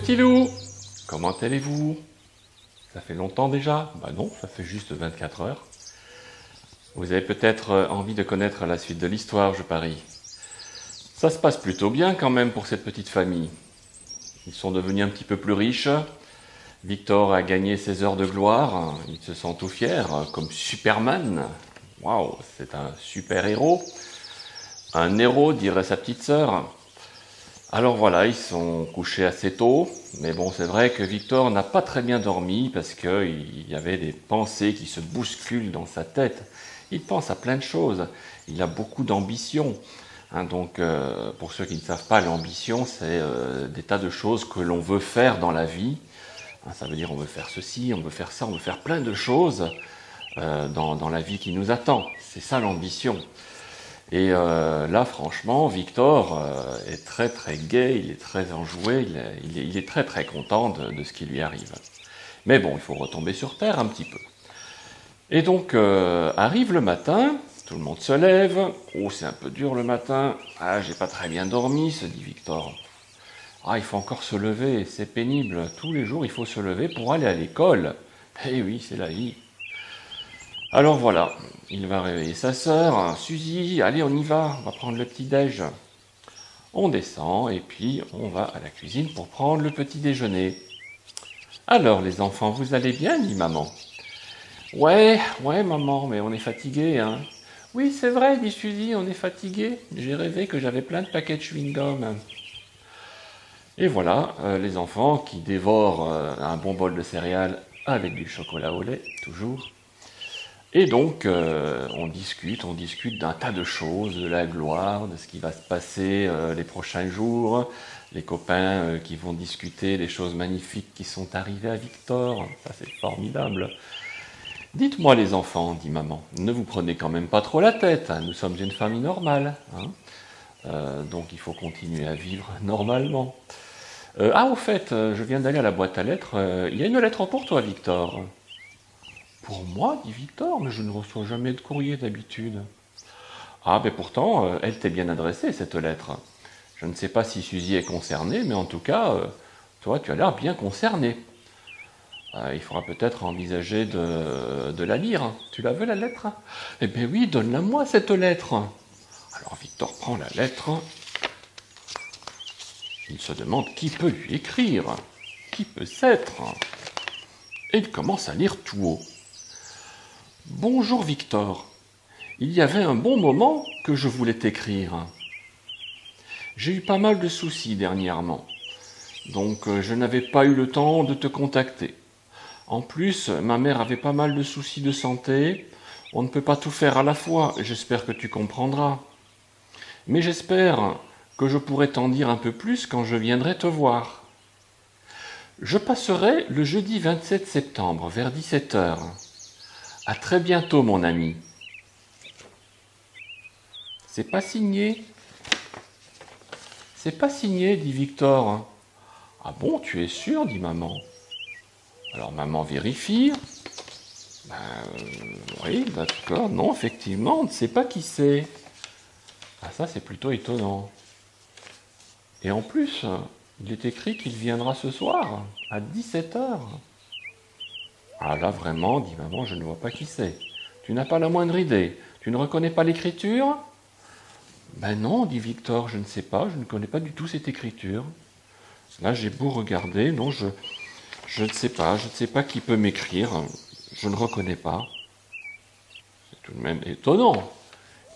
petits loups, comment allez-vous? Ça fait longtemps déjà? Bah non, ça fait juste 24 heures. Vous avez peut-être envie de connaître la suite de l'histoire, je parie. Ça se passe plutôt bien quand même pour cette petite famille. Ils sont devenus un petit peu plus riches. Victor a gagné ses heures de gloire. Il se sent tout fier, comme Superman. Waouh, c'est un super héros. Un héros, dirait sa petite sœur. Alors voilà, ils sont couchés assez tôt, mais bon, c'est vrai que Victor n'a pas très bien dormi parce qu'il y avait des pensées qui se bousculent dans sa tête. Il pense à plein de choses, il a beaucoup d'ambition. Donc, pour ceux qui ne savent pas, l'ambition, c'est des tas de choses que l'on veut faire dans la vie. Ça veut dire on veut faire ceci, on veut faire ça, on veut faire plein de choses dans la vie qui nous attend. C'est ça l'ambition. Et là, franchement, Victor est très très gai, il est très enjoué, il est très très content de ce qui lui arrive. Mais bon, il faut retomber sur terre un petit peu. Et donc, arrive le matin, tout le monde se lève. Oh, c'est un peu dur le matin. Ah, j'ai pas très bien dormi, se dit Victor. Ah, il faut encore se lever, c'est pénible. Tous les jours, il faut se lever pour aller à l'école. Eh oui, c'est la vie. Alors voilà, il va réveiller sa sœur. Suzy, allez, on y va, on va prendre le petit-déj. On descend et puis on va à la cuisine pour prendre le petit déjeuner. Alors les enfants, vous allez bien, dit maman. Ouais, maman, mais on est fatigué, hein. Oui, c'est vrai, dit Suzy, on est fatigué. J'ai rêvé que j'avais plein de paquets de chewing-gum. Et voilà, les enfants qui dévorent un bon bol de céréales avec du chocolat au lait, toujours. Et donc, on discute d'un tas de choses, de la gloire, de ce qui va se passer les prochains jours, les copains qui vont discuter des choses magnifiques qui sont arrivées à Victor. Ça, c'est formidable. Dites-moi les enfants, dit maman, ne vous prenez quand même pas trop la tête, hein, nous sommes une famille normale, hein. Donc il faut continuer à vivre normalement. Au fait, je viens d'aller à la boîte à lettres, il y a une lettre pour toi, Victor. Pour moi, dit Victor, mais je ne reçois jamais de courrier d'habitude. Ah, mais pourtant, elle t'est bien adressée, cette lettre. Je ne sais pas si Suzy est concernée, mais en tout cas, toi, tu as l'air bien concerné. Il faudra peut-être envisager de la lire. Tu la veux, la lettre? Eh bien oui, donne-la-moi, cette lettre. Alors Victor prend la lettre. Il se demande qui peut lui écrire. Qui peut s'être? Et il commence à lire tout haut. Bonjour Victor. Il y avait un bon moment que je voulais t'écrire. J'ai eu pas mal de soucis dernièrement, donc je n'avais pas eu le temps de te contacter. En plus, ma mère avait pas mal de soucis de santé. On ne peut pas tout faire à la fois, j'espère que tu comprendras. Mais j'espère que je pourrai t'en dire un peu plus quand je viendrai te voir. Je passerai le jeudi 27 septembre vers 17 heures. À très bientôt, mon ami. C'est pas signé. C'est pas signé, dit Victor. Ah bon, tu es sûr, dit maman. Alors maman vérifie. Oui, d'accord, non, effectivement, on ne sait pas qui c'est. Ah ça, c'est plutôt étonnant. Et en plus, il est écrit qu'il viendra ce soir, à 17 heures. Ah là, vraiment, dit maman, je ne vois pas qui c'est. Tu n'as pas la moindre idée. Tu ne reconnais pas l'écriture? Ben non, dit Victor, je ne sais pas, je ne connais pas du tout cette écriture. Là, j'ai beau regarder, non, je ne sais pas qui peut m'écrire, je ne reconnais pas. C'est tout de même étonnant.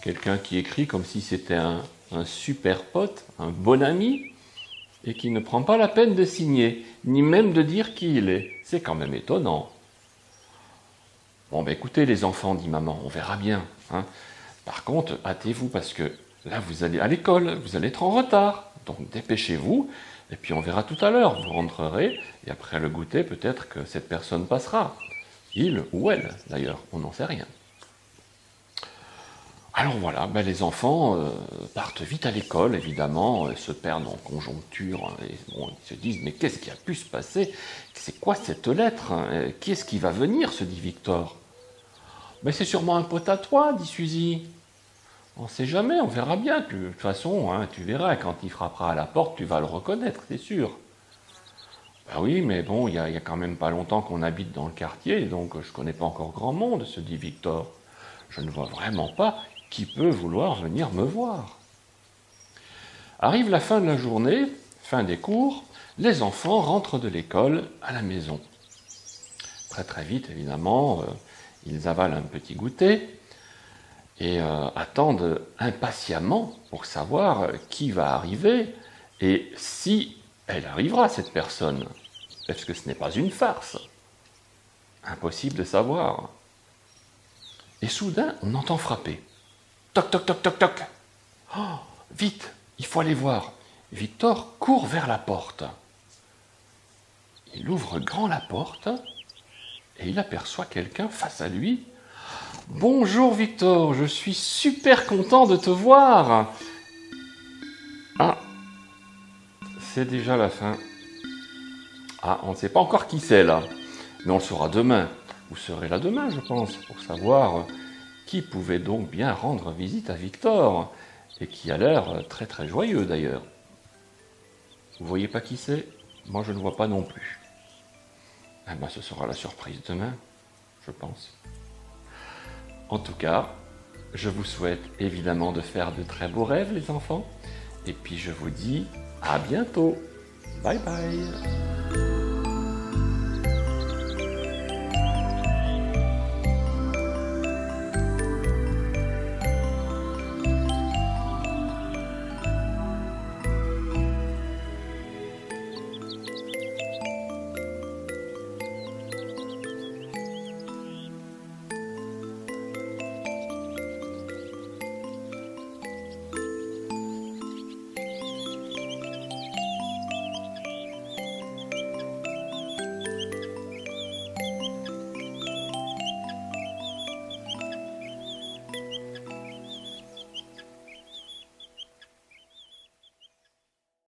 Quelqu'un qui écrit comme si c'était un super pote, un bon ami, et qui ne prend pas la peine de signer, ni même de dire qui il est. C'est quand même étonnant. Bon, ben écoutez les enfants, dit maman, on verra bien, hein. Par contre, hâtez-vous parce que là, vous allez à l'école, vous allez être en retard. Donc dépêchez-vous, et puis on verra tout à l'heure. Vous rentrerez, et après le goûter, peut-être que cette personne passera. Il ou elle, d'ailleurs, on n'en sait rien. Alors voilà, ben les enfants partent vite à l'école, évidemment, se perdent en conjoncture, et bon, ils se disent, mais qu'est-ce qui a pu se passer? C'est quoi cette lettre? Qui est-ce qui va venir, se dit Victor. Mais c'est sûrement un pote à toi, dit Suzy. On ne sait jamais, on verra bien. De toute façon, hein, tu verras, quand il frappera à la porte, tu vas le reconnaître, c'est sûr. Ah oui, mais bon, il y a quand même pas longtemps qu'on habite dans le quartier, donc je connais pas encore grand monde, se dit Victor. Je ne vois vraiment pas qui peut vouloir venir me voir. Arrive la fin de la journée, fin des cours, les enfants rentrent de l'école à la maison. Très très vite, évidemment, ils avalent un petit goûter et attendent impatiemment pour savoir qui va arriver et si elle arrivera, cette personne. Est-ce que ce n'est pas une farce? Impossible de savoir. Et soudain, on entend frapper. Toc, toc, toc, toc, toc. Oh, vite, il faut aller voir. Victor court vers la porte. Il ouvre grand la porte et il aperçoit quelqu'un face à lui. Bonjour Victor, je suis super content de te voir. Ah, c'est déjà la fin. Ah, on ne sait pas encore qui c'est là, mais on le saura demain. Vous serez là demain, je pense, pour savoir qui pouvait donc bien rendre visite à Victor, et qui a l'air très très joyeux d'ailleurs. Vous voyez pas qui c'est? Moi je ne vois pas non plus. Eh ben, ce sera la surprise demain, je pense. En tout cas, je vous souhaite évidemment de faire de très beaux rêves les enfants, et puis je vous dis à bientôt. Bye bye.